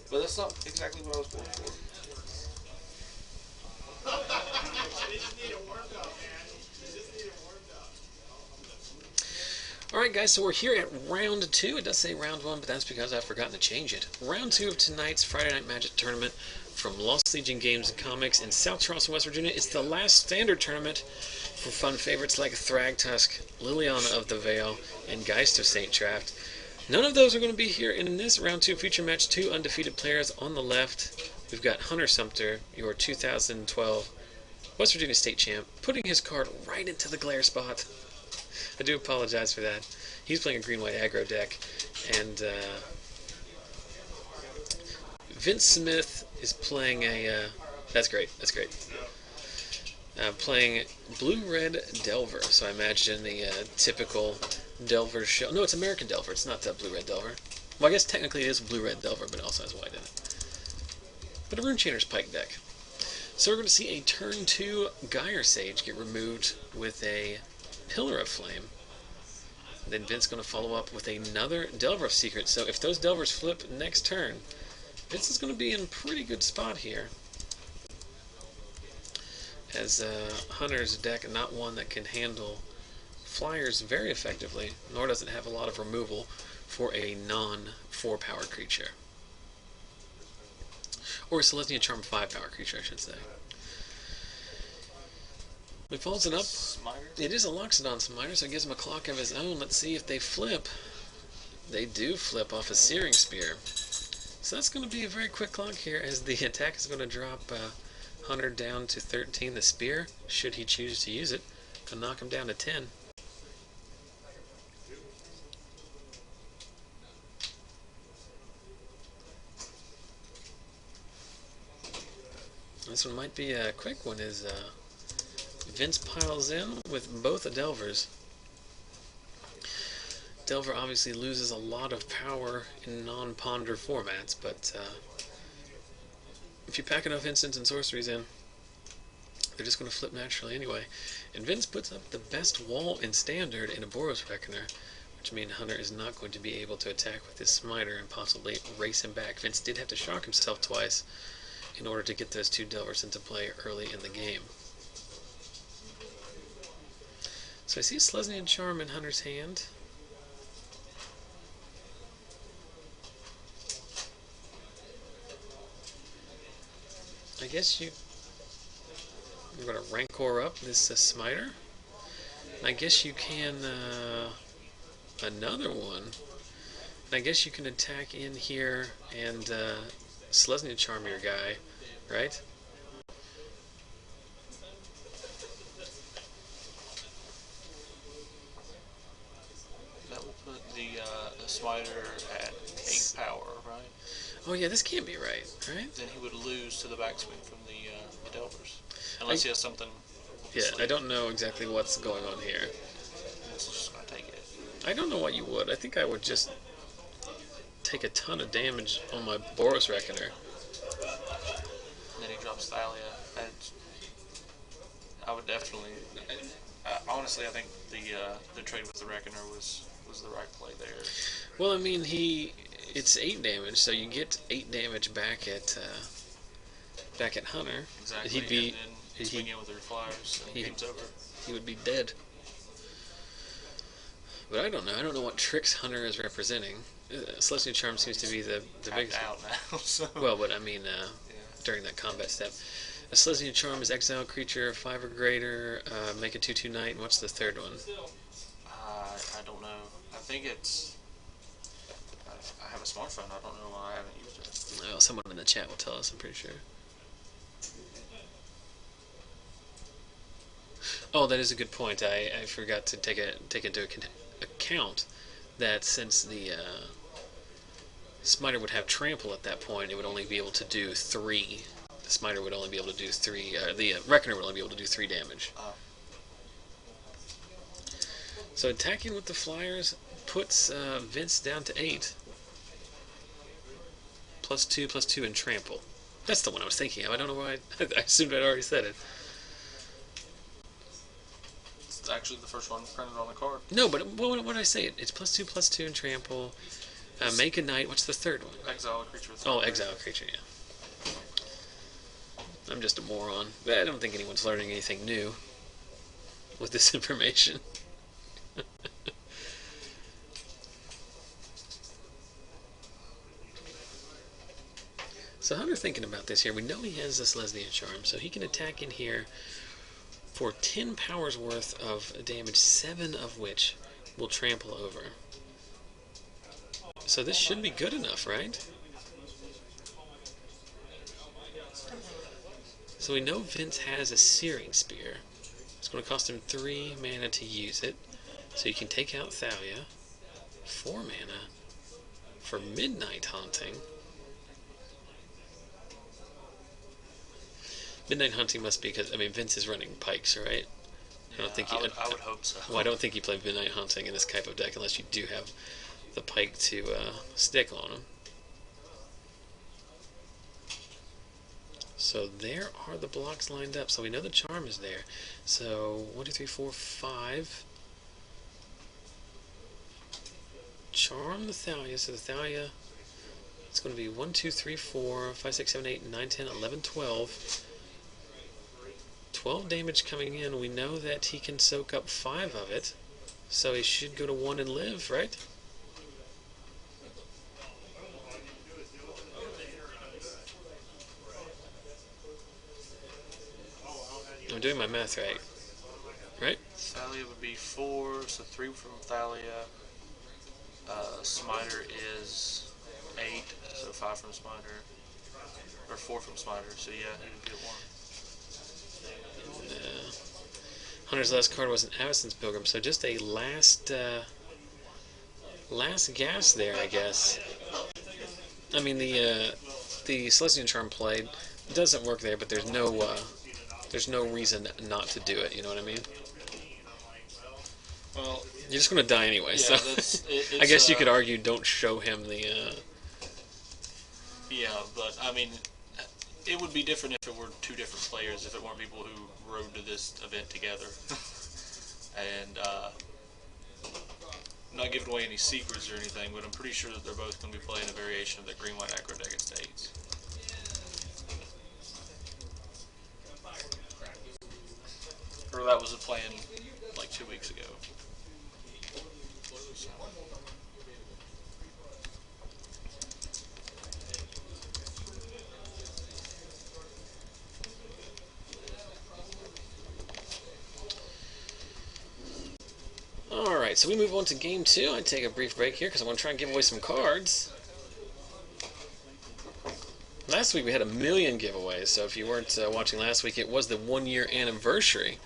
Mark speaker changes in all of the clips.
Speaker 1: But that's not exactly what I was going for.
Speaker 2: Alright guys, so we're here at round 2. It does say round 1, but that's because I've forgotten to change it. Round 2 of tonight's Friday Night Magic tournament from Lost Legion Games and Comics in South Charleston, West Virginia. It's the last standard tournament for fun favorites like Thragtusk, Liliana of the Veil, and Geist of St. Traft. None of those are going to be here in this round 2 feature match. 2 undefeated players on the left. We've got Hunter Sumpter, your 2012 West Virginia State champ, putting his card right into the glare spot. I do apologize for that. He's playing a green-white aggro deck, and Vince Smith is playing a. That's great. That's great. Playing blue-red Delver. So I imagine the typical Delver shell. No, it's American Delver. It's not blue-red Delver. Well, I guess technically it is blue-red Delver, but it also has white in it. But a Rune Chainer's Pike deck. So we're going to see a turn 2 Gyre Sage get removed with a Pillar of Flame. Then Vince's going to follow up with another Delver of Secret. So if those Delvers flip next turn, Vince is going to be in a pretty good spot here. As Hunter's deck, not one that can handle flyers very effectively, nor does it have a lot of removal for a non-4 power creature. Or a Selesnya Charm 5 power creature, I should say. He follows it up.
Speaker 1: Smiter?
Speaker 2: It is a Loxodon Smiter, so it gives him a clock of his own. Let's see if they flip. They do flip off a Searing Spear. So that's going to be a very quick clock here, as the attack is going to drop Hunter down to 13. The Spear, should he choose to use it, can knock him down to 10. This one might be a quick one, as Vince piles in with both the Delvers. Delver obviously loses a lot of power in non-ponder formats, but if you pack enough instants and sorceries in, they're just going to flip naturally anyway. And Vince puts up the best wall in Standard in a Boros Reckoner, which means Hunter is not going to be able to attack with his Smiter and possibly race him back. Vince did have to shock himself twice in order to get those 2 Delvers into play early in the game. So I see a Selesnya Charm in Hunter's hand. I guess you're going to Rancor up this Smiter. I guess you can another one. And I guess you can attack in here and Selesnya Charm your guy, right?
Speaker 1: The Smiter at 8 power, right?
Speaker 2: Oh yeah, this can't be right?
Speaker 1: Then he would lose to the backswing from the Delvers. Unless he has something.
Speaker 2: Yeah, I don't know exactly what's going on here.
Speaker 1: This is just going to take it.
Speaker 2: I don't know what you would. I think I would just take a ton of damage on my Boros Reckoner.
Speaker 1: And then he drops Thalia. I would definitely. Honestly, I think the trade with the Reckoner was the right play there.
Speaker 2: Well, I mean, it's 8 damage, so you get 8 damage back at Hunter.
Speaker 1: Exactly.
Speaker 2: He'd be.
Speaker 1: And then swing in with their flyers, and game's over.
Speaker 2: He would be dead. But I don't know. I don't know what tricks Hunter is representing. Selesnya Charm seems to be the biggest.
Speaker 1: Out now. So.
Speaker 2: Well, but I mean, during that combat step. A Selesnya Charm is exile creature, 5 or greater, make a 2/2 knight, and what's the third one?
Speaker 1: I don't know. I think it's... I have a smartphone, I don't know why I haven't used it.
Speaker 2: Well, someone in the chat will tell us, I'm pretty sure. Oh, that is a good point. I forgot to take into account that since the Smiter would have trample at that point, it would only be able to do 3. The Smiter would only be able to do 3. The Reckoner would only be able to do 3 damage. So attacking with the flyers puts Vince down to 8. +2/+2 and trample. That's the one I was thinking of. I don't know why I assumed I'd already said it.
Speaker 1: It's actually the first one printed on the card.
Speaker 2: No, but what did I say? It's +2/+2 and trample. Make a Knight. What's the third one?
Speaker 1: Exile a creature with
Speaker 2: Oh, exile a creature, yeah. I'm just a moron. I don't think anyone's learning anything new with this information. So Hunter thinking about this here. We know he has this Lesbian Charm, so he can attack in here for 10 powers worth of damage, 7 of which will trample over. So this should be good enough, right? So we know Vince has a Searing Spear. It's going to cost him 3 mana to use it. So you can take out Thalia. 4 mana for Midnight Haunting. Midnight Hunting must be because, I mean, Vince is running Pikes, right?
Speaker 1: Yeah, I would hope so.
Speaker 2: Well, I don't think you play Midnight Hunting in this type of deck unless you do have the Pike to stick on him. So there are the blocks lined up. So we know the Charm is there. So 1, 2, 3, 4, 5. Charm the Thalia. So the Thalia, it's going to be 1, 2, 3, 4, 5, 6, 7, 8, 9, 10, 11, 12. 12 damage coming in. We know that he can soak up 5 of it. So he should go to 1 and live, right? I'm doing my math right. Right?
Speaker 1: Thalia would be 4, so 3 from Thalia. Smiter is 8, so 5 from Smiter. Or 4 from Smiter, so yeah, he would get 1.
Speaker 2: Hunter's last card was an Avacyn's Pilgrim, so just a last gas there, I guess. I mean, the Celestian Charm played doesn't work there, but there's no reason not to do it. You know what I mean?
Speaker 1: Well,
Speaker 2: you're just gonna die anyway.
Speaker 1: Yeah,
Speaker 2: so I guess you could argue don't show him the.
Speaker 1: Yeah, but I mean, it would be different if it were 2 different players, if it weren't people who rode to this event together. And I'm not giving away any secrets or anything, but I'm pretty sure that they're both going to be playing a variation of the green-white aggro deck at States. Or that was a plan like 2 weeks ago.
Speaker 2: Alright, so we move on to game 2. I take a brief break here because I want to try and give away some cards. Last week we had 1,000,000 giveaways, so if you weren't watching last week, it was the 1-year anniversary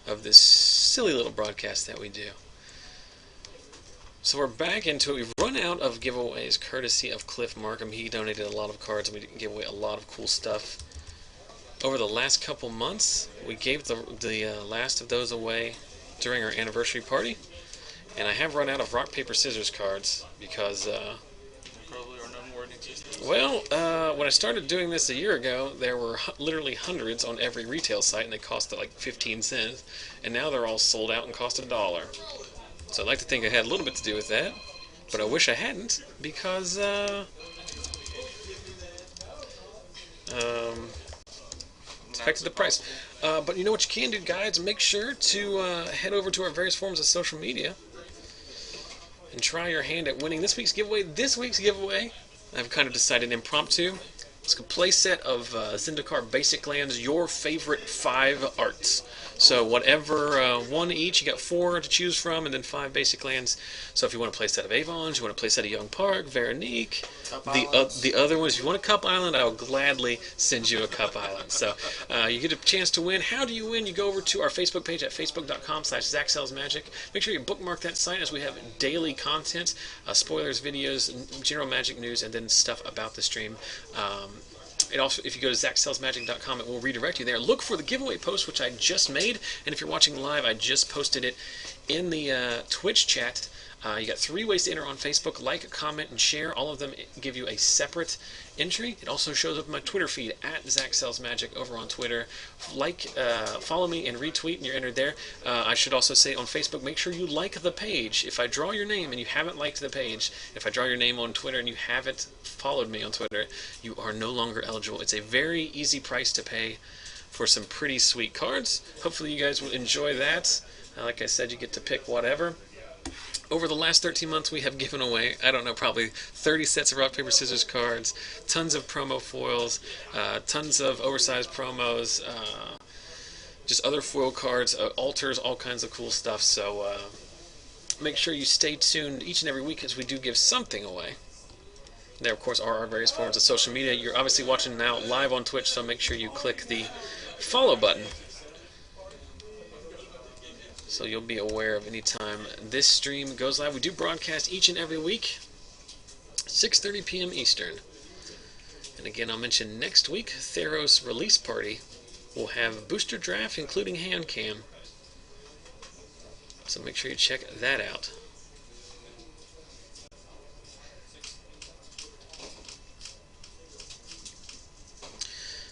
Speaker 2: of this silly little broadcast that we do. So we're back into it. We've run out of giveaways courtesy of Cliff Markham. He donated a lot of cards and we gave away a lot of cool stuff. Over the last couple months, we gave the last of those away during our anniversary party. And I have run out of rock, paper, scissors cards because,
Speaker 1: Probably are no more in existence.
Speaker 2: well, when I started doing this a year ago, there were literally hundreds on every retail site, and they costed like 15 cents. And now they're all sold out and cost $1. So I'd like to think I had a little bit to do with that, but I wish I hadn't because, affected the price. But you know what you can do, guys? Make sure to head over to our various forms of social media and try your hand at winning this week's giveaway. This week's giveaway, I've kind of decided impromptu. It's a playset of Zendikar Basic Lands, your favorite 5 arts. So whatever, 1 each, you got 4 to choose from, and then 5 Basic Lands. So if you want to play a set of Avons, you want to play a set of Young Park, Veronique, the other ones, if you want a Cup Island, I will gladly send you a Cup Island. So you get a chance to win. How do you win? You go over to our Facebook page at facebook.com/ZachSellsMagic. Make sure you bookmark that site as we have daily content, spoilers, videos, general Magic news, and then stuff about the stream. It also, if you go to ZachSellsMagic.com, it will redirect you there. Look for the giveaway post, which I just made, and if you're watching live, I just posted it in the Twitch chat. You got 3 ways to enter on Facebook: like, comment, and share. All of them give you a separate entry. It also shows up in my Twitter feed at ZachSellsMagic over on Twitter. Follow me and retweet, and you're entered there. I should also say on Facebook, make sure you like the page. If I draw your name and you haven't liked the page, if I draw your name on Twitter and you haven't followed me on Twitter, you are no longer eligible. It's a very easy price to pay for some pretty sweet cards. Hopefully you guys will enjoy that. Like I said, you get to pick whatever. Over the last 13 months, we have given away, I don't know, probably 30 sets of rock, paper, scissors cards, tons of promo foils, tons of oversized promos, just other foil cards, altars, all kinds of cool stuff. So make sure you stay tuned each and every week as we do give something away. There, of course, are our various forms of social media. You're obviously watching now live on Twitch, so make sure you click the follow button, so you'll be aware of any time this stream goes live. We do broadcast each and every week, 6:30 p.m. Eastern. And again, I'll mention next week, Theros Release Party will have booster draft, including hand cam. So make sure you check that out.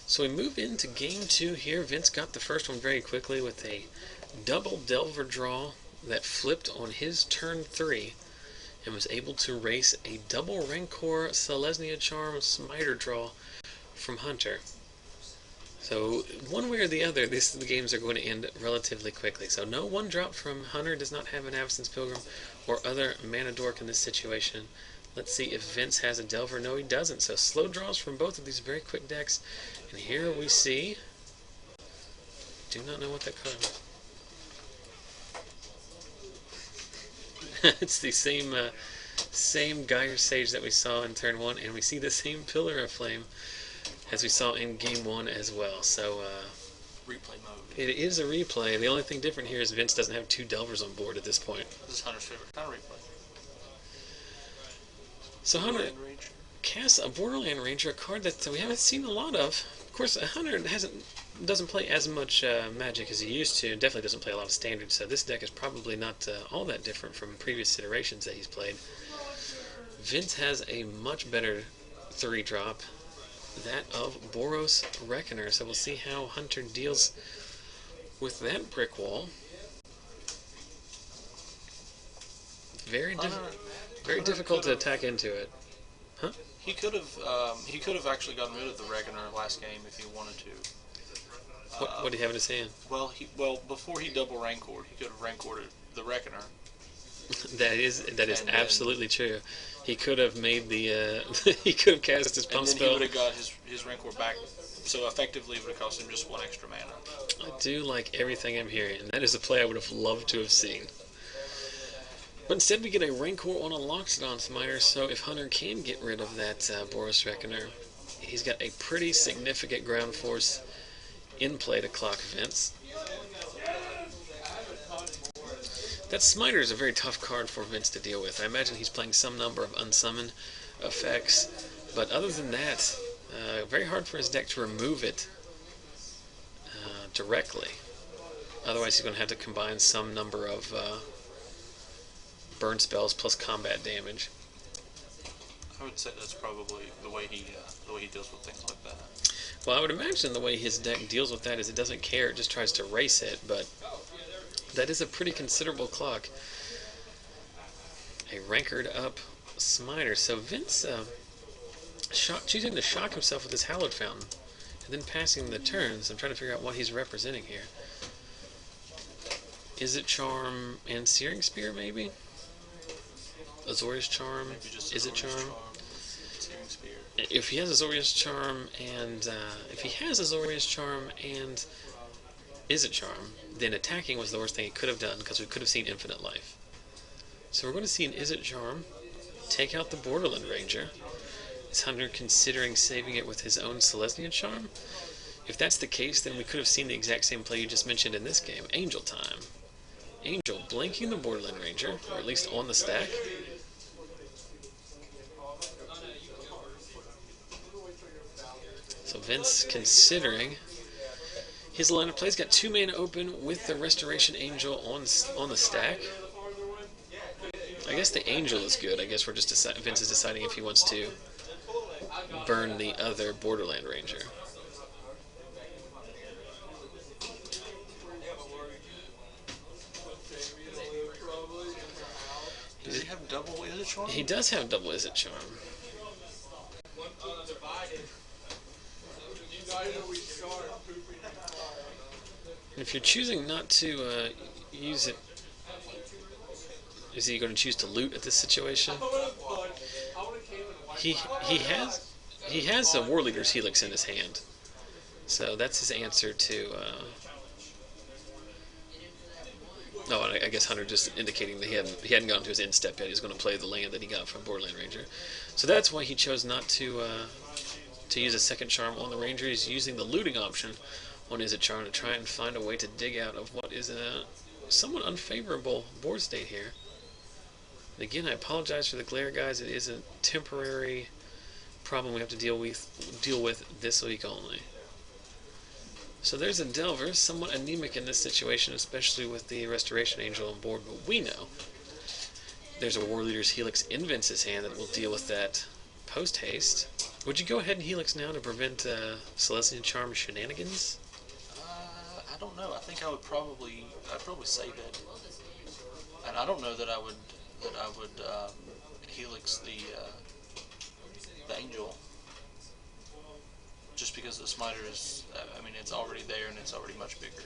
Speaker 2: So we move into game 2 here. Vince got the first one very quickly with a double Delver draw that flipped on his turn 3 and was able to race a double Rancor Selesnya Charm Smiter draw from Hunter. So one way or the other, the games are going to end relatively quickly. So no 1-drop from Hunter, does not have an Avacyn's Pilgrim or other Mana Dork in this situation. Let's see if Vince has a Delver. No, he doesn't. So slow draws from both of these very quick decks. And here we see, do not know what that card is. It's the same Gyre Sage that we saw in turn 1, and we see the same Pillar of Flame as we saw in game 1 as well. So
Speaker 1: Replay mode.
Speaker 2: it is a replay. The only thing different here is Vince doesn't have 2 Delvers on board at this point.
Speaker 1: This is Hunter's favorite kind of replay.
Speaker 2: So Hunter casts a Borderland Ranger, a card that we haven't seen a lot of. Of course, Hunter doesn't play as much Magic as he used to, and definitely doesn't play a lot of Standard, so this deck is probably not all that different from previous iterations that he's played. Vince has a much better 3-drop, that of Boros Reckoner, so we'll see how Hunter deals with that brick wall. Very difficult to attack into it. Huh?
Speaker 1: He could have actually gotten rid of the Reckoner last game if he wanted to.
Speaker 2: What did he have in his hand?
Speaker 1: Well, before he double Rancored, he could have Rancored the Reckoner.
Speaker 2: That is absolutely true. He could have made the he could have cast his pump spell.
Speaker 1: And then he would have got his Rancor back. So effectively, it would have cost him just 1 extra mana.
Speaker 2: I do like everything I'm hearing, and that is a play I would have loved to have seen. But instead we get a Rancor on a Loxodon Smiter, so if Hunter can get rid of that Boros Reckoner, he's got a pretty significant ground force in play to clock Vince. That Smiter is a very tough card for Vince to deal with. I imagine he's playing some number of unsummon effects, but other than that, very hard for his deck to remove it directly. Otherwise he's going to have to combine some number of burn spells plus combat damage.
Speaker 1: I would say that's probably the way he deals with things like that.
Speaker 2: Well, I would imagine the way his deck deals with that is it doesn't care, it just tries to race it, but that is a pretty considerable clock. A rankered up Smiter. So Vince choosing to shock himself with his Hallowed Fountain and then passing the turns. I'm trying to figure out what he's representing here. Is it Charm and Searing Spear, maybe? Azorius Charm, Is it Charm?
Speaker 1: Searing Spear.
Speaker 2: If he has Azorius Charm and Is it Charm, then attacking was the worst thing he could have done because we could have seen Infinite Life. So we're going to see an Is it Charm take out the Borderland Ranger. Is Hunter considering saving it with his own Selesnya Charm? If that's the case, then we could have seen the exact same play you just mentioned in this game. Angel time. Angel blanking the Borderland Ranger, or at least on the stack. So Vince considering his line of play. He's got 2 mana open with the Restoration Angel on the stack. I guess the Angel is good. I guess we're just Vince is deciding if he wants to burn the other Borderland Ranger.
Speaker 1: Does he have double Is It Charm?
Speaker 2: He does have double Is It Charm. If you're choosing not to use it, is he going to choose to loot at this situation? He has a War Leader's Helix in his hand, so that's his answer to. No, I guess Hunter just indicating that he hadn't gotten to his end step yet. He was going to play the land that he got from Borderland Ranger, so that's why he chose not to use a second charm on the Ranger. He's using the looting option on Is It Charm to try and find a way to dig out of what is a somewhat unfavorable board state here. And again, I apologize for the glare, guys. It is a temporary problem we have to deal with this week only. So there's a Delver, somewhat anemic in this situation, especially with the Restoration Angel on board, but we know there's a War Leader's Helix in Vince's hand that will deal with that post-haste. Would you go ahead and Helix now to prevent Celestial Charm shenanigans?
Speaker 1: I don't know. I think I'd probably save it, and I don't know that I would Helix the Angel, just because the Smiter is. I mean, it's already there and it's already much bigger.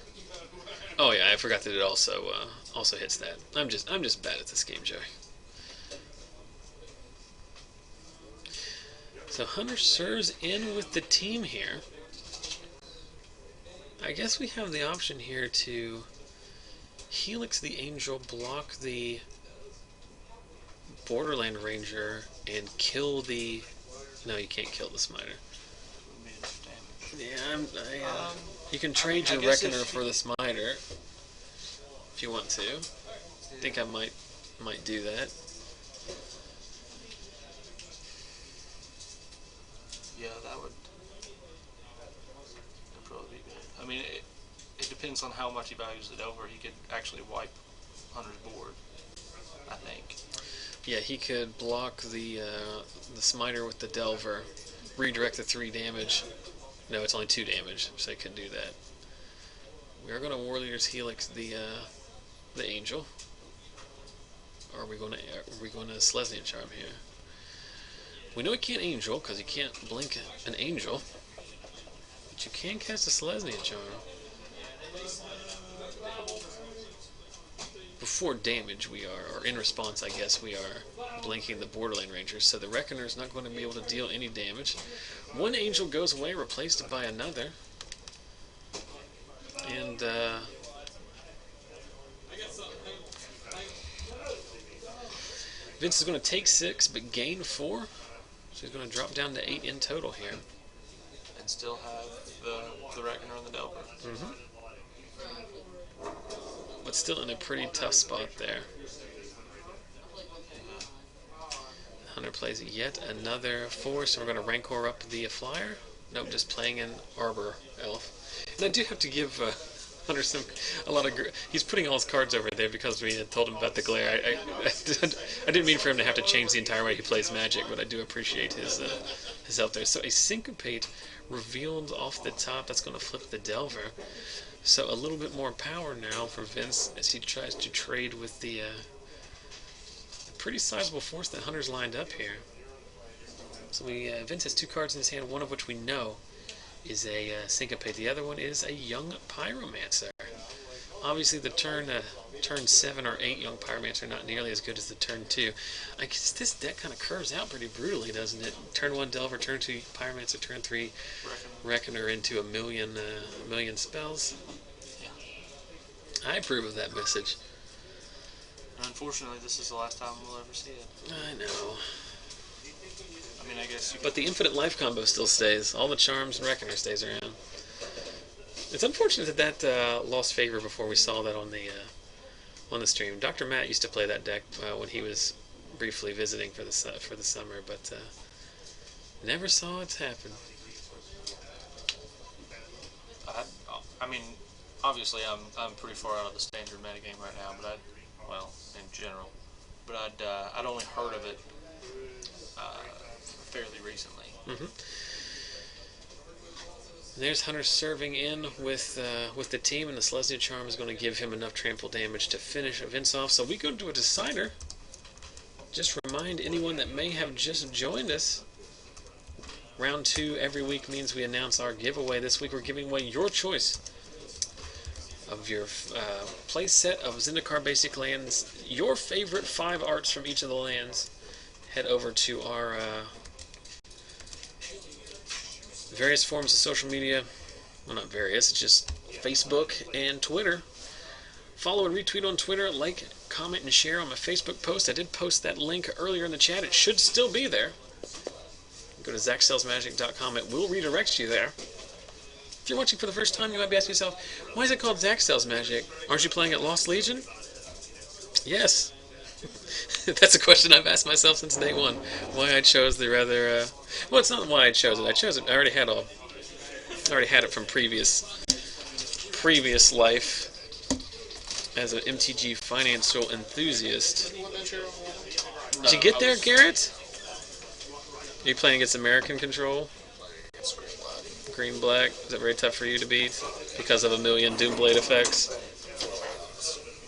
Speaker 2: Oh yeah, I forgot that it also hits that. I'm just bad at this game, Joey. So Hunter serves in with the team here. I guess we have the option here to Helix the Angel, block the Borderland Ranger, and kill the... No, you can't kill the Smiter. Yeah, you can trade your Reckoner for the Smiter if you want to. I think I might do that.
Speaker 1: Yeah, that would probably be good. I mean, it depends on how much he values the Delver. He could actually wipe Hunter's board, I think.
Speaker 2: Yeah, he could block the Smiter with the Delver, redirect the 3 damage. No, it's only 2 damage, so he could do that. We are going to War Leader's Helix the Angel. Or are we going to Celestial Charm here? We know he can't Angel because he can't blink an Angel, but you can cast a Celestial Charm. Before damage, we are, or in response, I guess, we are blinking the Borderland Ranger, so the Reckoner is not going to be able to deal any damage. One Angel goes away, replaced by another. And, Vince is going to take 6, but gain 4. So he's going to drop down to 8 in total here.
Speaker 1: And still have the Reckoner and the Delver.
Speaker 2: Mm-hmm. But still in a pretty tough spot there. Hunter plays yet another 4, so we're going to Rancor up the Flyer. Nope, just playing an Arbor Elf. And I do have to give Hunter a lot of... He's putting all his cards over there because we had told him about the glare. I didn't mean for him to have to change the entire way he plays Magic, but I do appreciate his help there. So a Syncopate revealed off the top. That's going to flip the Delver. So a little bit more power now for Vince as he tries to trade with the pretty sizable force that Hunter's lined up here. So Vince has 2 cards in his hand, one of which we know is a Syncopate. The other one is a Young Pyromancer. Obviously the turn 7 or 8 Young Pyromancer are not nearly as good as the turn 2. I guess this deck kind of curves out pretty brutally, doesn't it? Turn 1 Delver, turn 2 Pyromancer, turn 3 Reckoner into a million spells. Yeah. I approve of that message.
Speaker 1: Unfortunately, this is the last time we'll ever see it.
Speaker 2: I know.
Speaker 1: I mean, I guess
Speaker 2: but the Infinite Life combo still stays. All the Charms and Reckoner stays around. It's unfortunate that lost favor before we saw that on the stream. Dr. Matt used to play that deck when he was briefly visiting for the summer, but never saw it happen.
Speaker 1: I mean, obviously I'm pretty far out of the standard metagame right now, but well, in general, but I'd only heard of it fairly recently.
Speaker 2: Mm-hmm. There's Hunter serving in with the team, and the Celestial Charm is going to give him enough trample damage to finish Vince off. So we go to a decider. Just remind anyone that may have just joined us. Round 2 every week means we announce our giveaway. This week we're giving away your choice of your play set of Zendikar Basic Lands. Your favorite 5 arts from each of the lands. Head over to our various forms of social media. Well, not various, it's just Facebook and Twitter. Follow and retweet on Twitter, like, comment, and share on my Facebook post. I did post that link earlier in the chat. It should still be there. Go to ZachSellsMagic.com. It will redirect you there. If you're watching for the first time, you might be asking yourself, why is it called Zach Sells Magic? Aren't you playing at Lost Legion? Yes. That's a question I've asked myself since day one. Why I chose the rather... well, it's not why I chose it. I chose it. I already had it from previous life as an MTG financial enthusiast. Did you get there, Garrett? Are you playing against American Control? Green-black. Is that very tough for you to beat because of a million Doomblade effects?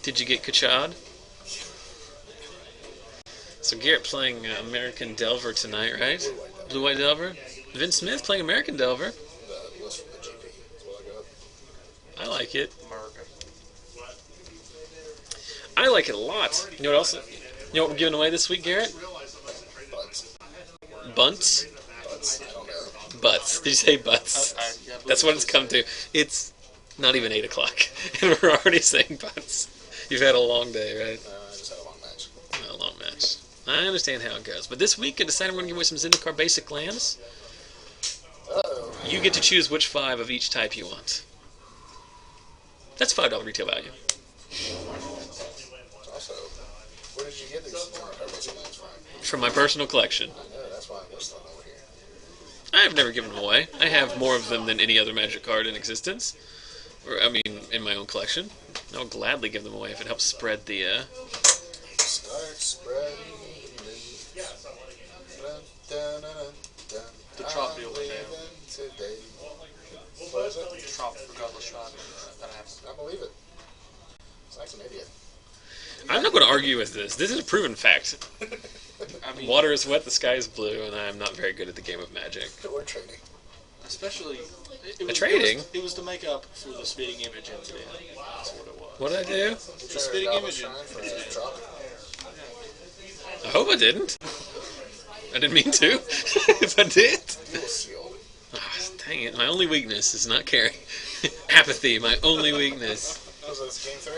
Speaker 2: Did you get Kachad? So Garrett playing American Delver tonight, right? Blue-white Delver? Vince Smith playing American Delver. I like it. I like it a lot. You know what else? You know what we're giving away this week, Garrett? Bunts? Butts. Did you say butts? That's what it's come to. It's not even 8 o'clock, and we're already saying butts. You've had a long day, right?
Speaker 3: I just had a long match.
Speaker 2: A long match. I understand how it goes. But this week, I decided we're going to give away some Zendikar Basic Lands.
Speaker 3: Uh-oh.
Speaker 2: You get to choose which 5 of each type you want. That's $5 retail value.
Speaker 3: Also, where did you get these Basic Lands from?
Speaker 2: From my personal collection.
Speaker 3: I know, that's why I'm listing over here.
Speaker 2: I've never given them away. I have more of them than any other Magic card in existence. Or, I mean, in my own collection. I'll gladly give them away if it helps spread the,
Speaker 3: Start spreading
Speaker 1: The Trop deal was there.
Speaker 3: today. What is it?
Speaker 1: The Trop, regardless shot. That happens.
Speaker 3: I believe it. It's like an idiot.
Speaker 2: I'm not going to argue with this. This is a proven fact.
Speaker 1: I mean,
Speaker 2: Water is wet, the sky is blue, and I'm not very good at the game of Magic.
Speaker 3: We're trading.
Speaker 1: especially
Speaker 2: Trading?
Speaker 1: It was to make up for the spitting image incident. That's what it was.
Speaker 2: What did I do?
Speaker 1: The spitting image incident.
Speaker 2: I hope I didn't. I didn't mean to. If I did. Oh, dang it. My only weakness is not caring. Apathy, my only weakness.
Speaker 3: Was this game 3?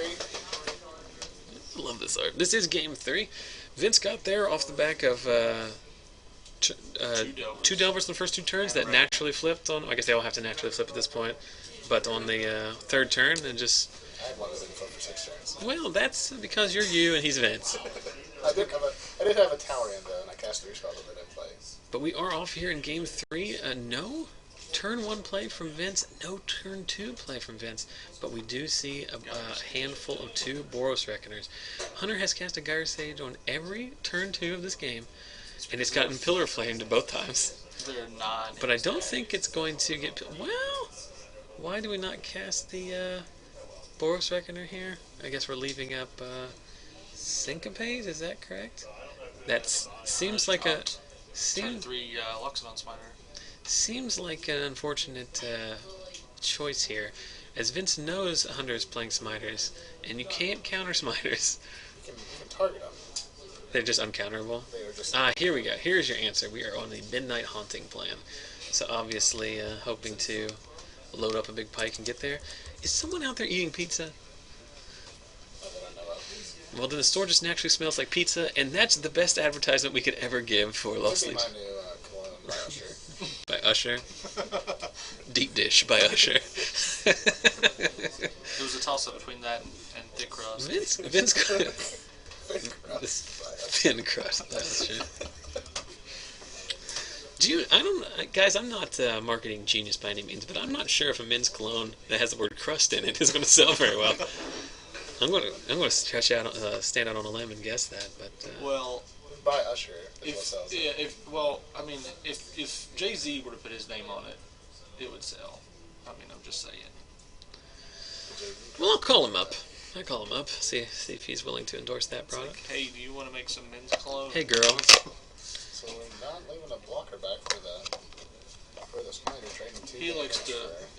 Speaker 2: I love this art. This is game 3. Vince got there off the back of two Delvers in the first 2 turns that naturally flipped on. I guess they all have to naturally flip at this point. But on the 3rd turn, and just.
Speaker 3: I had one that didn't flip for 6 turns.
Speaker 2: Well, that's because you're you and he's Vince.
Speaker 3: I did have a tower in though, and I cast 3 spells that I didn't play.
Speaker 2: But we are off here in game 3. No turn 1 play from Vince, no turn 2 play from Vince. But we do see a handful of 2 Boros Reckoners. Hunter has cast a Gyre Sage on every turn 2 of this game, and it's gotten Pillar Flamed both times.
Speaker 1: They're 9.
Speaker 2: But I don't think it's going to get... Well, why do we not cast the Boros Reckoner here? I guess we're leaving up Syncopate, is that correct? That seems like a...
Speaker 1: Turn 3 Loxodon Smiter.
Speaker 2: Seems like an unfortunate choice here, as Vince knows Hunter is playing Smiters, and you can't counter Smiters.
Speaker 3: You can target them.
Speaker 2: They're just uncounterable.
Speaker 3: They are just...
Speaker 2: Here we go. Here's your answer. We are on the Midnight Haunting plan. So obviously hoping to load up a big pike and get there. Is someone out there eating pizza?
Speaker 3: Not that I know of.
Speaker 2: Well, then the store just naturally smells like pizza, and that's the best advertisement we could ever give for Lost
Speaker 3: Could be
Speaker 2: Legion.
Speaker 3: my new cologne by Usher.
Speaker 2: By Usher. Deep Dish by Usher.
Speaker 1: It was a toss-up between that and Thick Crust.
Speaker 2: Vince Thin Crust by Usher. Guys, I'm not a marketing genius by any means, but I'm not sure if a men's cologne that has the word crust in it is going to sell very well. I'm gonna stretch out, stand out on a limb and guess that, but
Speaker 1: Well,
Speaker 3: By Usher is what
Speaker 1: if
Speaker 3: sells
Speaker 1: yeah,
Speaker 3: it.
Speaker 1: I mean, if Jay-Z were to put his name on it, it would sell. I mean, I'm just saying.
Speaker 2: well, I'll call him up. I call him up. See if he's willing to endorse that
Speaker 1: It's like,
Speaker 2: product.
Speaker 1: hey, do you want to make some men's clothes?
Speaker 2: Hey, girl.
Speaker 3: So we're not leaving a blocker back for the Spider, trading two.
Speaker 1: He likes to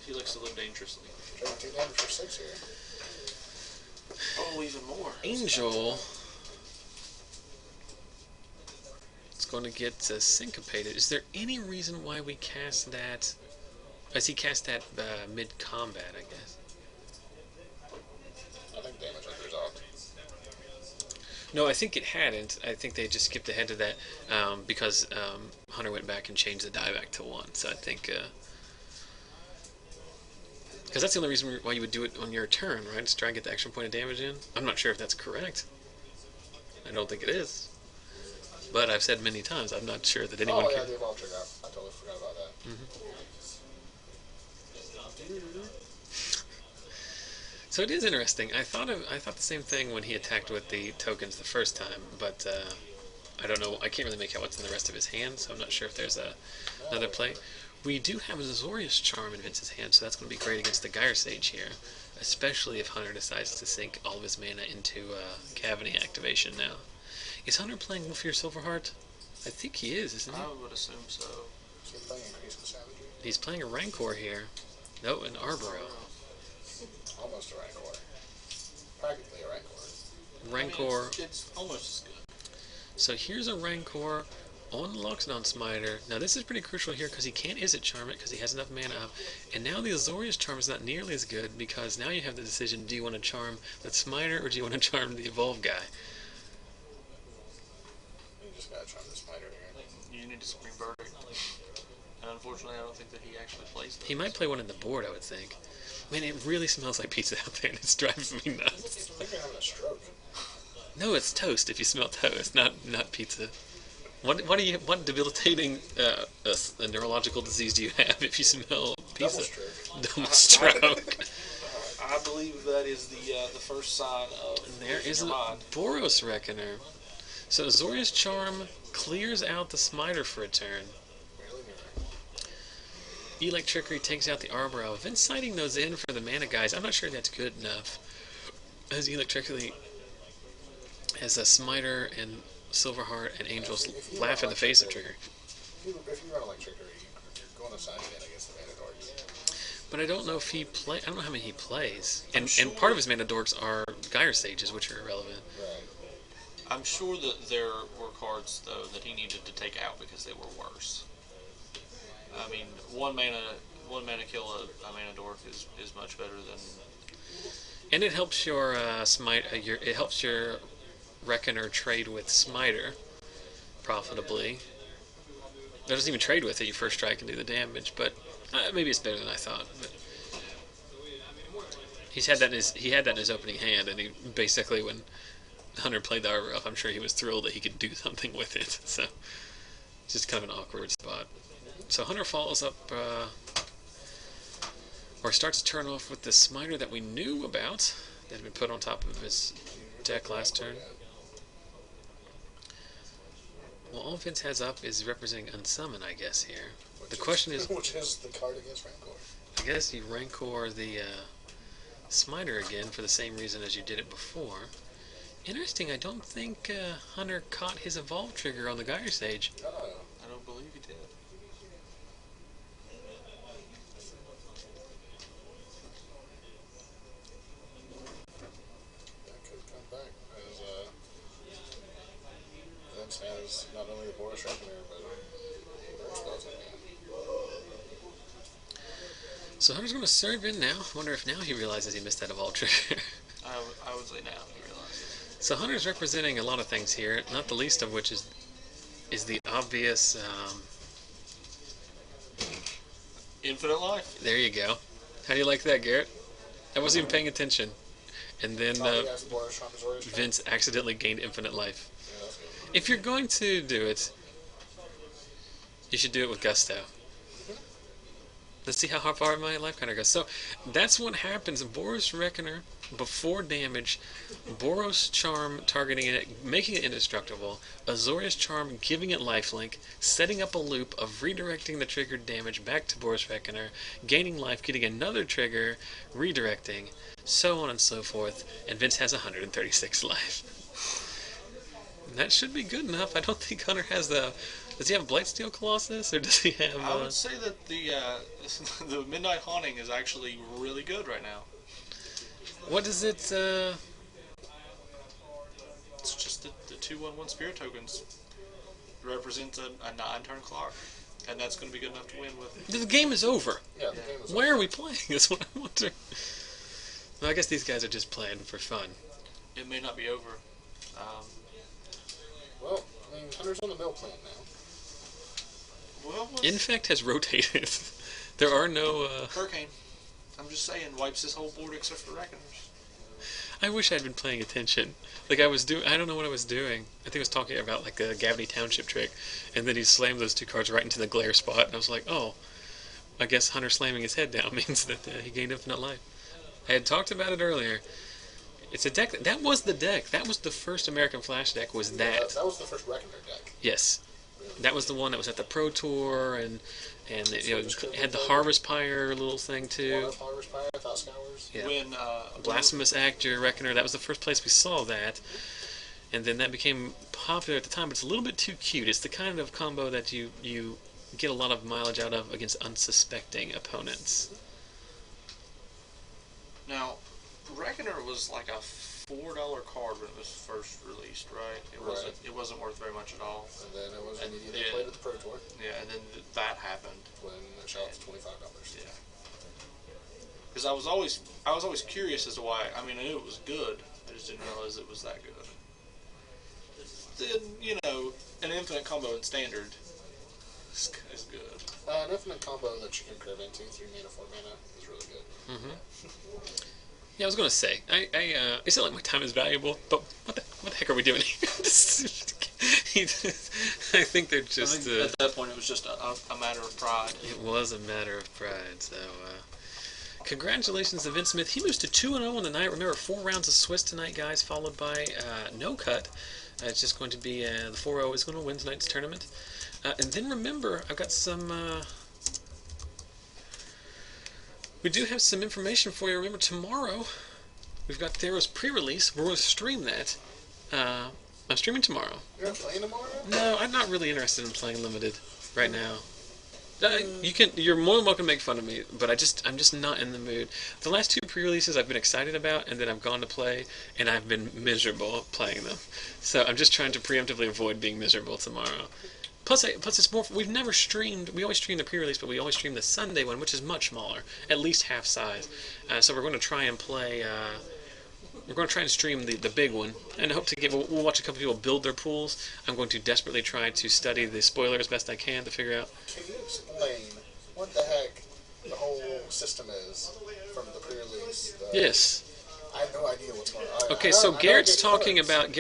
Speaker 3: damage
Speaker 1: live dangerously.
Speaker 3: trading 2 damage for 6 here.
Speaker 1: Oh, even more.
Speaker 2: Angel is going to get syncopated. Is there any reason why we cast that? As he cast that mid-combat, I guess.
Speaker 3: I think damage was resolved.
Speaker 2: No, I think it hadn't. I think they just skipped ahead to that because Hunter went back and changed the die back to 1. So I think... because that's the only reason why you would do it on your turn, right? Just try and get the extra point of damage in. I'm not sure if that's correct. I don't think it is. But I've said many times, I'm not sure that anyone
Speaker 3: Oh, yeah,
Speaker 2: can...
Speaker 3: the evolve trigger. I totally forgot about that.
Speaker 2: So it is interesting. I thought the same thing when he attacked with the tokens the first time, but I don't know. I can't really make out what's in the rest of his hand, so I'm not sure if there's another play. We do have a Azorius Charm in Vince's hand, so that's going to be great against the Gyre Sage here, especially if Hunter decides to sink all of his mana into Cavity activation now. Is Hunter playing Wolfear Silverheart? I think he is, isn't he?
Speaker 1: I would assume so.
Speaker 3: So you're playing Increase in Savagery?
Speaker 2: He's playing a Rancor here. No, an Arboro.
Speaker 3: Almost a Rancor. Practically a Rancor.
Speaker 2: Rancor.
Speaker 1: I mean, it's almost as good.
Speaker 2: So here's a Rancor on the Loxodon Smiter. Now this is pretty crucial here because he can't Izzet Charm it because he has enough mana up. And now the Azorius Charm is not nearly as good because now you have the decision, do you want to charm the Smiter or do you want to charm the Evolve guy?
Speaker 3: You just gotta charm the Spider here.
Speaker 1: You need to Scream Bird. And unfortunately, I don't think that he actually plays those.
Speaker 2: He might play one in the board, I would think. Man, it really smells like pizza out there and it's driving me nuts.
Speaker 3: I think you're having a stroke.
Speaker 2: No, it's toast if you smell toast, not pizza. What debilitating neurological disease do you have if you smell pizza?
Speaker 3: Double
Speaker 2: Double
Speaker 3: stroke.
Speaker 2: stroke.
Speaker 1: I believe that is the first sign of.
Speaker 2: And there is a
Speaker 1: mind.
Speaker 2: Boros Reckoner. So Azorius Charm clears out the Smiter for a turn.
Speaker 3: Really near.
Speaker 2: Electrickery takes out the Arboro. Vince citing those in for the mana guys. I'm not sure that's good enough. As Electrickery has a Smiter and Silverheart and Angels laugh in the face of Trigger.
Speaker 3: If you run Electrickery, you're going to sign again against the Mana Dorks.
Speaker 2: But I don't know if he play. I don't know how many he plays. And
Speaker 1: sure.
Speaker 2: and part of his Mana Dorks are Gyre Sages, which are irrelevant.
Speaker 3: Right.
Speaker 1: I'm sure that there were cards though that he needed to take out because they were worse. I mean, one mana kill a Mana Dork is much better than.
Speaker 2: And it helps your it helps your Reckoner trade with Smiter profitably. It doesn't even trade with it. You first strike and do the damage, but maybe it's better than I thought. But he had that in his opening hand, and he basically, when Hunter played the Arbor up, I'm sure he was thrilled that he could do something with it. So it's just kind of an awkward spot. So Hunter follows up, or starts to turn off with the Smiter that we knew about that had been put on top of his deck last turn. Well, all Vince has up is representing Unsummon, I guess, here. The question is...
Speaker 3: Which is the card against Rancor.
Speaker 2: I guess you Rancor the Smiter again for the same reason as you did it before. Interesting, I don't think Hunter caught his Evolve trigger on the Gyre Sage.
Speaker 3: Oh.
Speaker 1: I don't believe he did.
Speaker 3: That could come back as Vince has not only the Boris Reckoner, but bird spells in hand.
Speaker 2: So Hunter's going to serve in now. Wonder if now he realizes he missed that Evolve trigger.
Speaker 1: I would say now he realizes.
Speaker 2: So Hunter's representing a lot of things here, not the least of which is the obvious...
Speaker 1: Infinite life.
Speaker 2: there you go. How do you like that, Garrett? I wasn't even paying attention. And then
Speaker 3: He has the Boris Charm, Azorius Charm.
Speaker 2: Vince accidentally gained infinite life.
Speaker 3: Yeah, that's good.
Speaker 2: If you're going to do it, you should do it with gusto. Let's see how far my life counter goes. So that's what happens. Boros Reckoner, before damage, Boros Charm targeting it, making it indestructible, Azorius Charm giving it lifelink, setting up a loop of redirecting the triggered damage back to Boros Reckoner, gaining life, getting another trigger, redirecting, so on and so forth, and Vince has 136 life. That should be good enough. I don't think Hunter has the... Does he have Blightsteel Colossus, or does he have...
Speaker 1: I would say that the the Midnight Haunting is actually really good right now.
Speaker 2: What does it...
Speaker 1: It's just the 2/1/1 Spirit tokens represent a 9-turn clock, and that's going to be good enough to win with.
Speaker 2: The game is over.
Speaker 3: Yeah, the game is
Speaker 2: Why
Speaker 3: over.
Speaker 2: are we playing? That's what I'm wondering. Well, I guess these guys are just playing for fun.
Speaker 1: It may not be over.
Speaker 3: Well, I mean, Hunter's on the mill plan now.
Speaker 1: Well,
Speaker 2: Infect has rotated. There are no...
Speaker 1: Hurricane. I'm just saying, wipes this whole board except for Reckoners.
Speaker 2: I wish I'd been paying attention. Like I was doing... I don't know what I was doing. I think I was talking about like a Gavity Township trick, and then he slammed those two cards right into the glare spot, and I was like, oh, I guess Hunter slamming his head down means that he gained infinite life. I had talked about it earlier. It's a deck... That was the deck. That was the first American Flash deck, was
Speaker 3: Yeah,
Speaker 2: that.
Speaker 3: that was the first Reckoner deck.
Speaker 2: Yes. That was the one that was at the Pro Tour, and it, you know, had the Harvest Pyre little thing too.
Speaker 3: Harvest Pyre, Thought Scours.
Speaker 2: Yeah.
Speaker 1: When
Speaker 2: Blasphemous Actor, Reckoner, that was the first place we saw that. And then that became popular at the time, but it's a little bit too cute. It's the kind of combo that you get a lot of mileage out of against unsuspecting opponents.
Speaker 1: Now, Reckoner was like a $4 card when it was first released, right? It wasn't worth very much at all.
Speaker 3: And then it was
Speaker 1: And
Speaker 3: immediately
Speaker 1: yeah.
Speaker 3: played at the Pro Tour
Speaker 1: Yeah, and then that happened.
Speaker 3: when it shot up to $25.
Speaker 1: Yeah. Because I was always curious as to why. I mean, I knew it was good. I just didn't realize it was that good. Then, you know, an infinite combo in standard is good.
Speaker 3: An infinite combo that you can curve into 3 mana, 4 mana is really good.
Speaker 2: Mm-hmm. Yeah, I was gonna say, it's not like my time is valuable, but what the heck are we doing here? I think they're just.
Speaker 1: I think at that point, it was just a matter of pride.
Speaker 2: It was a matter of pride. So, congratulations to Vince Smith. He moves to 2-0 on the night. Remember, 4 rounds of Swiss tonight, guys, followed by no cut. It's just going to be the 4-0 is going to win tonight's tournament. And then remember, I've got some. We do have some information for you. Remember, tomorrow we've got Theros pre-release. We're going to stream that. I'm streaming tomorrow.
Speaker 3: You're not playing tomorrow?
Speaker 2: No, I'm not really interested in playing limited right now. You're more than welcome to make fun of me, but I'm just not in the mood. The last 2 pre-releases I've been excited about, and then I've gone to play, and I've been miserable playing them. So I'm just trying to preemptively avoid being miserable tomorrow. Plus it's more. We've never streamed. We always stream the pre-release, but we always stream the Sunday one, which is much smaller, at least half size. So we're going to try and play. We're going to try and stream the big one, and hope to get. We'll watch a couple people build their pools. I'm going to desperately try to study the spoiler as best I can to figure out.
Speaker 3: Can you explain what the heck the whole system is from the pre-release?
Speaker 2: Yes.
Speaker 3: I have no idea what's going on.
Speaker 2: Okay, so Garrett's talking about.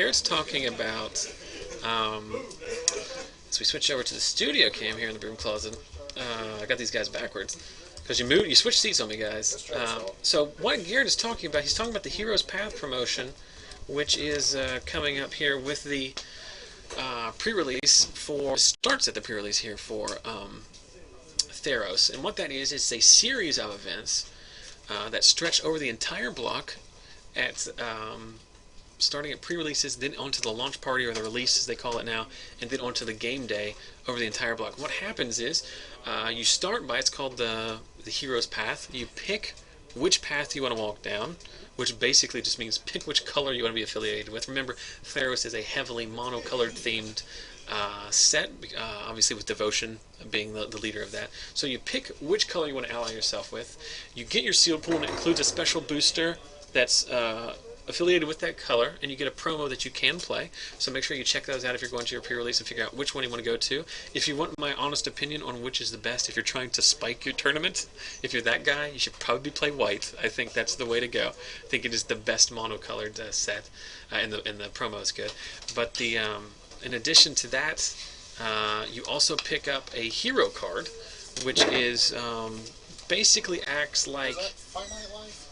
Speaker 2: So we switch over to the studio cam here in the broom closet. I got these guys backwards because you switch seats on me, guys. So what Garrett is talking about, he's talking about the Heroes Path promotion, which is coming up here with the pre-release for starts at the pre-release here for Theros, and what that is a series of events that stretch over the entire block at. Starting at pre-releases, then onto the launch party, or the release as they call it now, and then onto the game day over the entire block. What happens is, you start by, it's called the Hero's Path. You pick which path you want to walk down, which basically just means pick which color you want to be affiliated with. Remember, Theros is a heavily monocolored themed set, obviously with Devotion being the leader of that. So you pick which color you want to ally yourself with. You get your sealed pool, and it includes a special booster that's affiliated with that color, and you get a promo that you can play. So make sure you check those out if you're going to your pre-release and figure out which one you want to go to. If you want my honest opinion on which is the best, if you're trying to spike your tournament, if you're that guy, you should probably play white. I think that's the way to go. I think it is the best monocolored set, and the promo is good. But in addition to that, you also pick up a hero card, which is basically acts like...
Speaker 3: Is that finite life?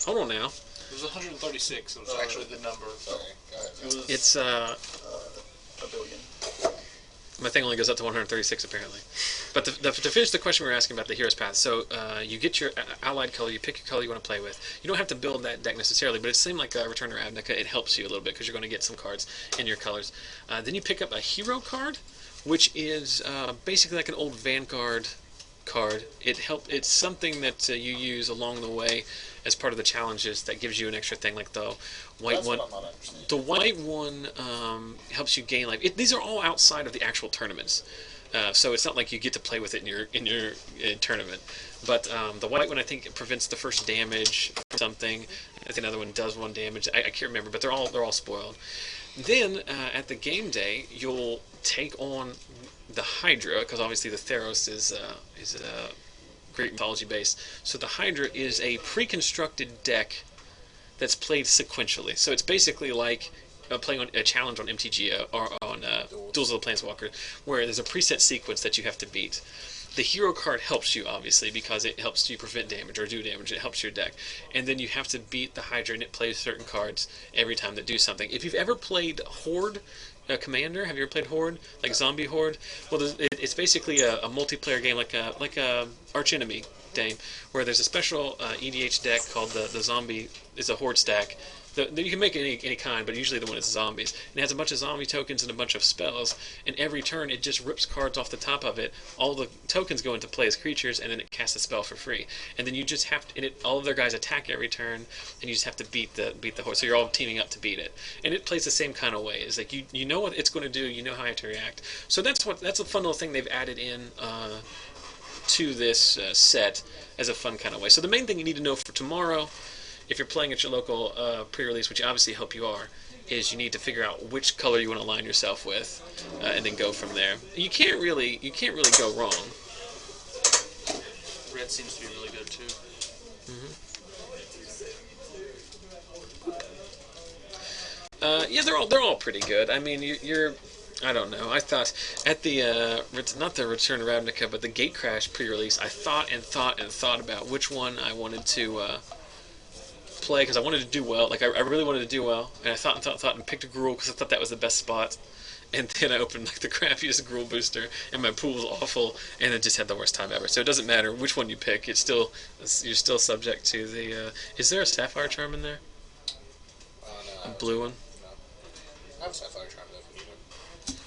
Speaker 2: Hold on now.
Speaker 1: It was 136. It was actually the number.
Speaker 3: Sorry, go ahead.
Speaker 1: It was
Speaker 2: It's,
Speaker 1: a billion.
Speaker 2: my thing only goes up to 136 apparently. But to finish the question we were asking about the Hero's Path, so you get your allied color, you pick your color you want to play with. You don't have to build that deck necessarily, but it seemed like Return to Ravnica, it helps you a little bit because you're going to get some cards in your colors. Then you pick up a hero card, which is basically like an old Vanguard card. It's something that you use along the way as part of the challenges that gives you an extra thing, like the white
Speaker 3: That's
Speaker 2: one.
Speaker 3: what I'm not understanding.
Speaker 2: The white one helps you gain life. These are all outside of the actual tournaments, so it's not like you get to play with it in your tournament. But the white one, I think, prevents the first damage from something. I think another one does one damage. I can't remember, but they're all spoiled. Then at the game day, you'll take on the Hydra, because obviously the Theros is Greek mythology based. So the Hydra is a pre-constructed deck that's played sequentially. So it's basically like playing on a challenge on MTG or on Duels of the Planeswalker, where there's a preset sequence that you have to beat. The hero card helps you, obviously, because it helps you prevent damage or do damage. It helps your deck. And then you have to beat the Hydra, and it plays certain cards every time that do something. If you've ever played Horde Commander, have you ever played Horde? Like Zombie Horde? Well, it's basically a multiplayer game like a Arch Enemy game, where there's a special EDH deck called the Zombie. It's a Horde stack. You can make any kind, but usually the one is zombies. And it has a bunch of zombie tokens and a bunch of spells, and every turn it just rips cards off the top of it. All the tokens go into play as creatures, and then it casts a spell for free. And then you just have to, all of their guys attack every turn, and you just have to beat the Horde. So you're all teaming up to beat it. And it plays the same kind of way. It's like you know what it's going to do, you know how it to react. So that's a fun little thing they've added in to this set as a fun kind of way. So the main thing you need to know for tomorrow, if you're playing at your local pre-release, which I obviously hope you are, is you need to figure out which color you want to align yourself with, and then go from there. You can't really go wrong.
Speaker 1: Red seems to be really good too.
Speaker 2: Yeah, they're all pretty good. I mean, you're I don't know. I thought at the not the Return to Ravnica, but the Gatecrash pre-release, I thought about which one I wanted to play, because I wanted to do well. Like I really wanted to do well, and I thought and picked a Gruul because I thought that was the best spot. And then I opened like the crappiest Gruul booster, and my pool was awful, and I just had the worst time ever. So it doesn't matter which one you pick; you're still subject to the. Is there a Sapphire Charm in there?
Speaker 3: No.
Speaker 2: A blue one.
Speaker 3: No. I have Sapphire Charm if you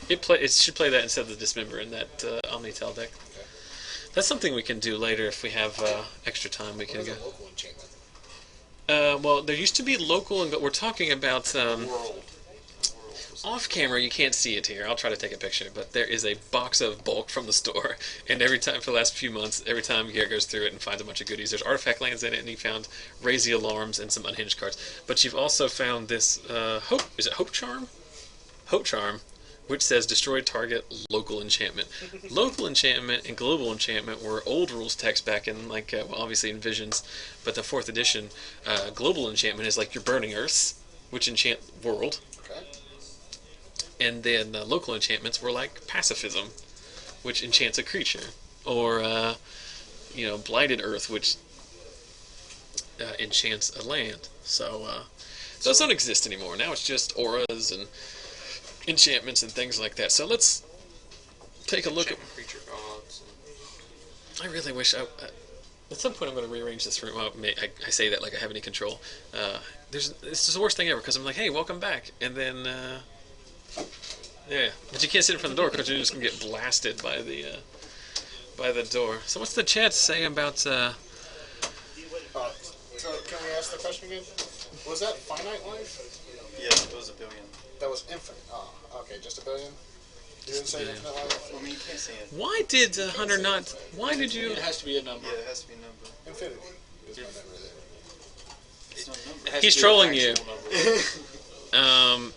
Speaker 3: need it.
Speaker 2: It should play that instead of the Dismember in that Omnitel deck.
Speaker 3: Okay.
Speaker 2: That's something we can do later if we have extra time. We
Speaker 3: What
Speaker 2: can
Speaker 3: is
Speaker 2: go.
Speaker 3: a local enchantment?
Speaker 2: Well, there used to be local, but we're talking about
Speaker 1: World.
Speaker 2: off camera. You can't see it here. I'll try to take a picture, but there is a box of bulk from the store, and every time for the last few months, every time Garrett goes through it and finds a bunch of goodies, there's artifact lands in it, and he found Raise the Alarms and some unhinged cards. But you've also found this Hope. Is it Hope Charm? Hope Charm, which says destroy target local enchantment. Local enchantment and global enchantment were old rules text back in, like, obviously in Visions, but the 4th edition, global enchantment is like your Burning Earths, which enchant world,
Speaker 3: Okay.
Speaker 2: and then local enchantments were like Pacifism, which enchants a creature, or, Blighted Earth, which enchants a land. So those don't exist anymore. Now it's just auras and enchantments and things like that. So let's take a look at
Speaker 1: creature gods.
Speaker 2: I really wish at some point I'm going to rearrange this room. I say that like I have any control. It's just the worst thing ever, because I'm like, hey, welcome back, and then yeah, but you can't sit in front of the door because you're just going to get blasted by the door. So what's the chat say about
Speaker 3: So can we ask the question again? Was that finite life?
Speaker 4: Yeah, it was a billion.
Speaker 3: That was infinite. Oh, okay, just a billion? You didn't say infinite life?
Speaker 4: Well, I mean, you can't say it.
Speaker 2: why did Hunter not? Why did you?
Speaker 1: It has to be a number.
Speaker 4: Yeah, it has to be a number.
Speaker 3: Infinity. There's no number there.
Speaker 4: It's not a number.
Speaker 1: It has
Speaker 2: He's
Speaker 1: to be an
Speaker 2: trolling you.
Speaker 1: actual number.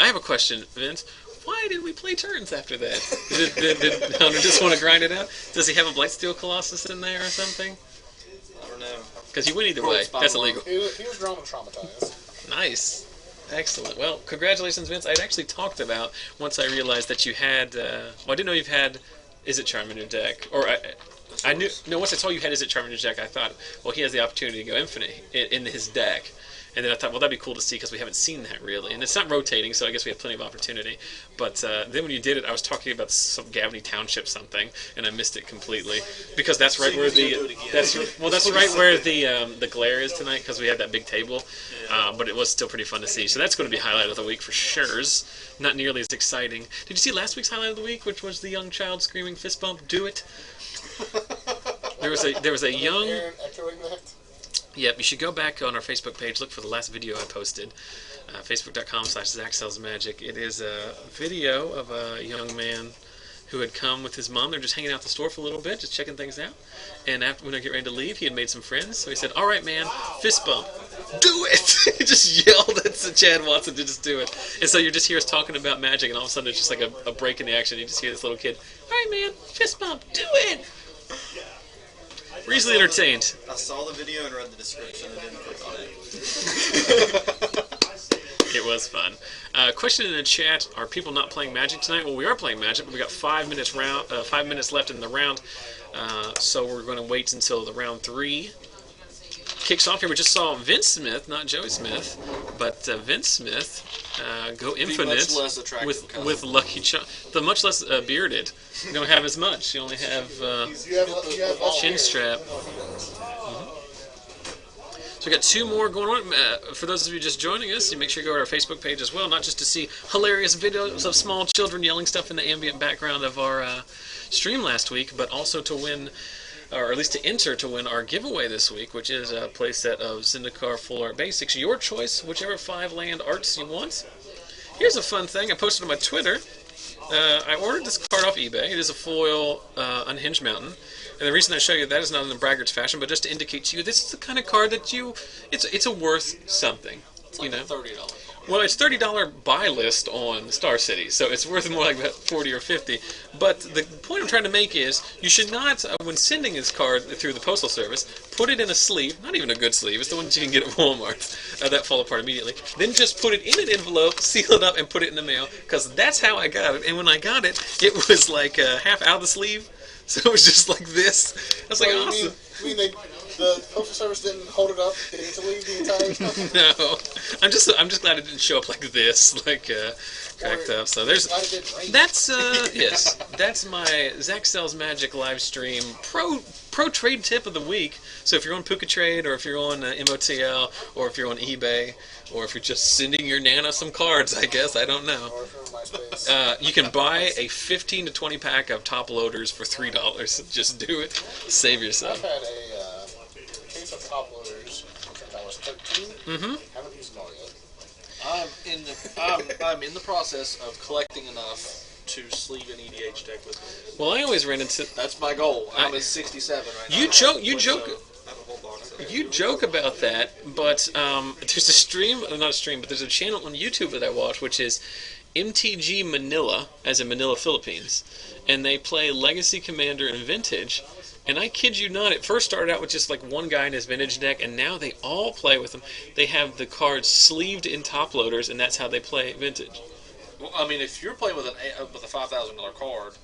Speaker 2: I have a question, Vince. Why did we play turns after that? Did Hunter just want to grind it out? Does he have a Blightsteel Colossus in there or something?
Speaker 4: I don't know.
Speaker 2: Because you win either way. That's illegal.
Speaker 3: He was drawn and traumatized.
Speaker 2: Nice. Excellent. Well, congratulations, Vince. I'd actually talked about, once I realized that you had, well, I didn't know you've had Is It Charm in your deck, or I knew. No, once I saw you had his Charmander deck, I thought, well, he has the opportunity to go infinite in his deck. And then I thought, well, that'd be cool to see because we haven't seen that really. And it's not rotating, so I guess we have plenty of opportunity. But then when you did it, I was talking about some Gavaney Township something, and I missed it completely because that's right where that's right where the glare is tonight because we had that big table. But it was still pretty fun to see. So that's going to be highlight of the week for sure. Not nearly as exciting. Did you see last week's highlight of the week, which was the young child screaming fist bump? Do it. There was a young. Yep, you should go back on our Facebook page, look for the last video I posted, facebook.com/ZachSellsMagic. It is a video of a young man who had come with his mom. They're just hanging out at the store for a little bit, just checking things out. And after when I get ready to leave, he had made some friends. So he said, "All right, man, fist bump. Do it!" He just yelled at Chad Watson to just do it. And so you just hear us talking about Magic, and all of a sudden it's just like a break in the action. You just hear this little kid, "All right, man, fist bump. Do it!" We're easily entertained.
Speaker 4: I saw the video and read the description and didn't click on it.
Speaker 2: It was fun. Question in the chat: are people not playing Magic tonight? Well, we are playing Magic, but we got 5 minutes left in the round, so we're going to wait until the round 3 kicks off here. We just saw Vince Smith, not Joey Smith, but Vince Smith go infinite with Lucky Charm. The much less bearded. You don't have as much. You only have chin strap. So we got 2 more going on. For those of you just joining us, you make sure you go to our Facebook page as well, not just to see hilarious videos of small children yelling stuff in the ambient background of our stream last week, but also to win, or at least to enter to win our giveaway this week, which is a playset of Zendikar Full Art Basics. Your choice, whichever 5 land arts you want. Here's a fun thing I posted on my Twitter. I ordered this card off eBay. It is a foil Unhinged Mountain. And the reason I show you that is not in a braggart's fashion, but just to indicate to you this is the kind of card that it's a worth something.
Speaker 1: It's like a $30 card.
Speaker 2: Well, it's $30 buy list on Star City, so it's worth more like about $40 or $50. But the point I'm trying to make is you should not, when sending this card through the postal service, put it in a sleeve, not even a good sleeve, it's the one that you can get at Walmart, that fall apart immediately. Then just put it in an envelope, seal it up, and put it in the mail, because that's how I got it. And when I got it, it was like half out of the sleeve, so it was just like this. I was like, awesome.
Speaker 3: You mean the postal service didn't hold it up to leave the entire time?
Speaker 2: No, I'm just glad it didn't show up like this, cracked up. So that's yes, that's my Zach Sells Magic live stream pro trade tip of the week. So if you're on Puka Trade, or if you're on MOTL, or if you're on eBay, or if you're just sending your Nana some cards, I guess, I don't know.
Speaker 3: Or if you're on MySpace.
Speaker 2: You can buy a 15 to 20 pack of top loaders for $3. Just do it. Save yourself.
Speaker 3: I've had a case of top loaders since I was 13.
Speaker 2: Mm-hmm.
Speaker 3: Haven't used them all yet.
Speaker 1: I'm in the process of collecting enough to sleeve an EDH deck with me.
Speaker 2: Well, I always ran into.
Speaker 1: That's my goal. I'm at 67 right now.
Speaker 2: You joke about that, but there's a stream, not a stream, but there's a channel on YouTube that I watch, which is MTG Manila, as in Manila, Philippines, and they play Legacy, Commander, and Vintage. And I kid you not, it first started out with just like one guy in his Vintage deck, and now they all play with them. They have the cards sleeved in top loaders, and that's how they play Vintage.
Speaker 1: Well, I mean, if you're playing with a $5,000 card,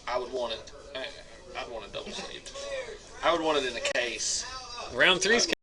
Speaker 1: I would want it. I'd want it double sleeved. I would want it in a case.
Speaker 2: Round 3's